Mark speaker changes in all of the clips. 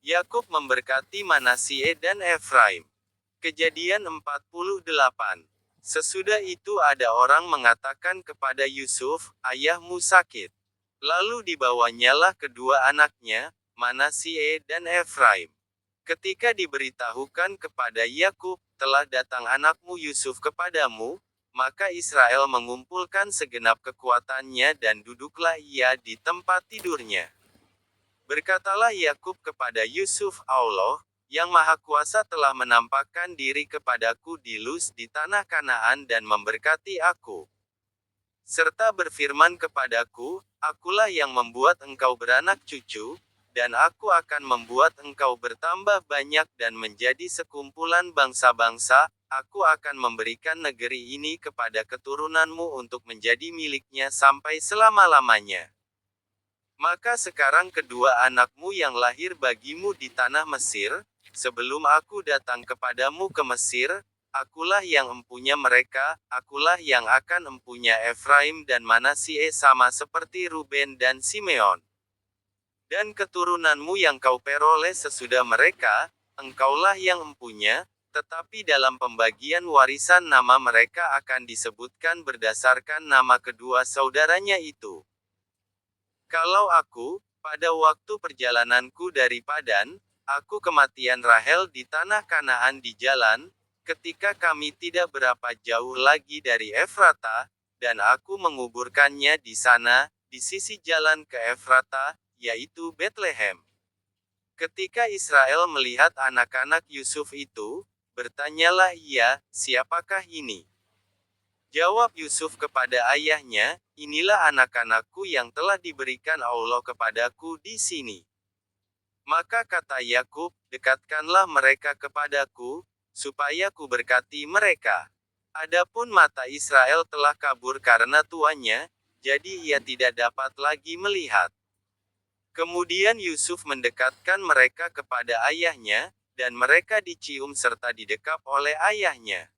Speaker 1: Yakub memberkati Manasye dan Efraim. Kejadian 48. Sesudah itu ada orang mengatakan kepada Yusuf, "Ayahmu sakit." Lalu dibawanyalah kedua anaknya, Manasye dan Efraim. Ketika diberitahukan kepada Yakub, "Telah datang anakmu Yusuf kepadamu," maka Israel mengumpulkan segenap kekuatannya dan duduklah ia di tempat tidurnya. Berkatalah Yakub kepada Yusuf, "Allah, yang Maha Kuasa telah menampakkan diri kepadaku di Luz di tanah Kanaan dan memberkati aku. Serta berfirman kepadaku, akulah yang membuat engkau beranak cucu, dan aku akan membuat engkau bertambah banyak dan menjadi sekumpulan bangsa-bangsa, aku akan memberikan negeri ini kepada keturunanmu untuk menjadi miliknya sampai selama-lamanya. Maka sekarang kedua anakmu yang lahir bagimu di tanah Mesir, sebelum aku datang kepadamu ke Mesir, akulah yang empunya mereka, akulah yang akan empunya Efraim dan Manasye sama seperti Ruben dan Simeon. Dan keturunanmu yang kau peroleh sesudah mereka, engkaulah yang empunya, tetapi dalam pembagian warisan nama mereka akan disebutkan berdasarkan nama kedua saudaranya itu. Kalau aku, pada waktu perjalananku dari Padan, aku kematian Rahel di tanah Kanaan di jalan, ketika kami tidak berapa jauh lagi dari Efrata, dan aku menguburkannya di sana, di sisi jalan ke Efrata, yaitu Betlehem. Ketika Israel melihat anak-anak Yusuf itu, bertanyalah ia, "Siapakah ini?" Jawab Yusuf kepada ayahnya, "Inilah anak-anakku yang telah diberikan Allah kepadaku di sini." Maka kata Yakub, "Dekatkanlah mereka kepadaku, supaya ku berkati mereka." Adapun mata Israel telah kabur karena tuannya, jadi ia tidak dapat lagi melihat. Kemudian Yusuf mendekatkan mereka kepada ayahnya, dan mereka dicium serta didekap oleh ayahnya.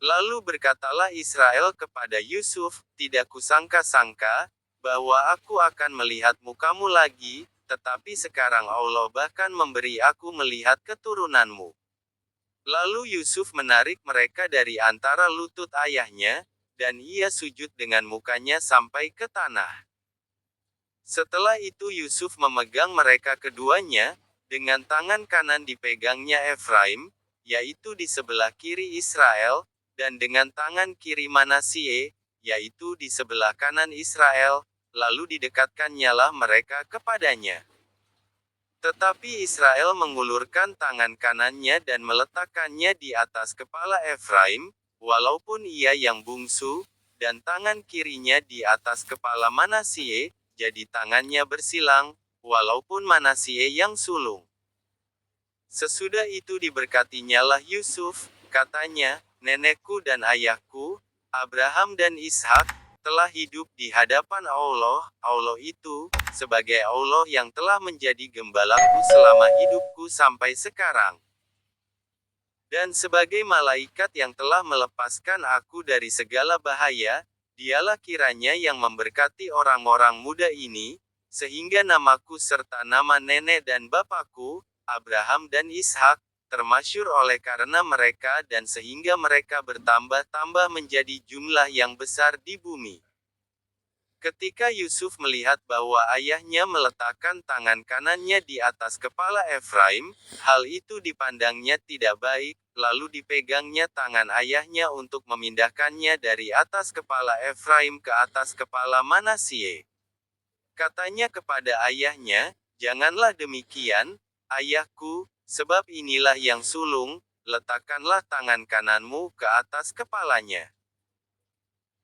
Speaker 1: Lalu berkatalah Israel kepada Yusuf, "Tidak kusangka-sangka, bahwa aku akan melihat mukamu lagi, tetapi sekarang Allah bahkan memberi aku melihat keturunanmu." Lalu Yusuf menarik mereka dari antara lutut ayahnya, dan ia sujud dengan mukanya sampai ke tanah. Setelah itu Yusuf memegang mereka keduanya, dengan tangan kanan dipegangnya Efraim, yaitu di sebelah kiri Israel, dan dengan tangan kiri Manasye, yaitu di sebelah kanan Israel, lalu didekatkannyalah mereka kepadanya. Tetapi Israel mengulurkan tangan kanannya dan meletakkannya di atas kepala Efraim, walaupun ia yang bungsu, dan tangan kirinya di atas kepala Manasye, jadi tangannya bersilang, walaupun Manasye yang sulung. Sesudah itu diberkatinyalah Yusuf, katanya, "Nenekku dan ayahku, Abraham dan Ishak, telah hidup di hadapan Allah, Allah itu, sebagai Allah yang telah menjadi gembalaku selama hidupku sampai sekarang. Dan sebagai malaikat yang telah melepaskan aku dari segala bahaya, dialah kiranya yang memberkati orang-orang muda ini, sehingga namaku serta nama nenek dan bapakku, Abraham dan Ishak, termasyhur oleh karena mereka dan sehingga mereka bertambah-tambah menjadi jumlah yang besar di bumi." Ketika Yusuf melihat bahwa ayahnya meletakkan tangan kanannya di atas kepala Efraim, hal itu dipandangnya tidak baik, lalu dipegangnya tangan ayahnya untuk memindahkannya dari atas kepala Efraim ke atas kepala Manasye. Katanya kepada ayahnya, "Janganlah demikian, ayahku, sebab inilah yang sulung, letakkanlah tangan kananmu ke atas kepalanya."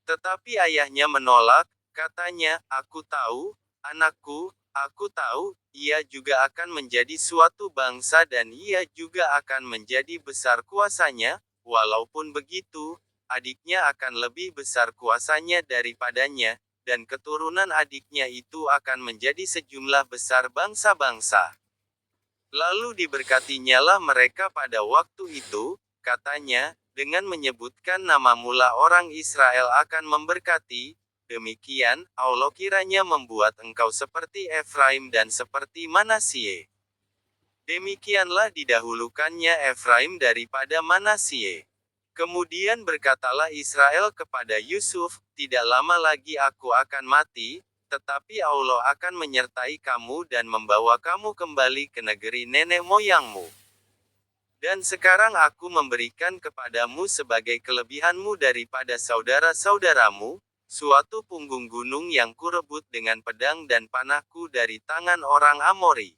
Speaker 1: Tetapi ayahnya menolak, katanya, "Aku tahu, anakku, aku tahu, ia juga akan menjadi suatu bangsa dan ia juga akan menjadi besar kuasanya, walaupun begitu, adiknya akan lebih besar kuasanya daripadanya, dan keturunan adiknya itu akan menjadi sejumlah besar bangsa-bangsa." Lalu diberkatinyalah mereka pada waktu itu, katanya, dengan menyebutkan nama mula orang Israel akan memberkati, "Demikian, Allah kiranya membuat engkau seperti Efraim dan seperti Manasye." Demikianlah didahulukannya Efraim daripada Manasye. Kemudian berkatalah Israel kepada Yusuf, "Tidak lama lagi aku akan mati, tetapi Allah akan menyertai kamu dan membawa kamu kembali ke negeri nenek moyangmu. Dan sekarang aku memberikan kepadamu sebagai kelebihanmu daripada saudara-saudaramu, suatu punggung gunung yang kurebut dengan pedang dan panahku dari tangan orang Amori."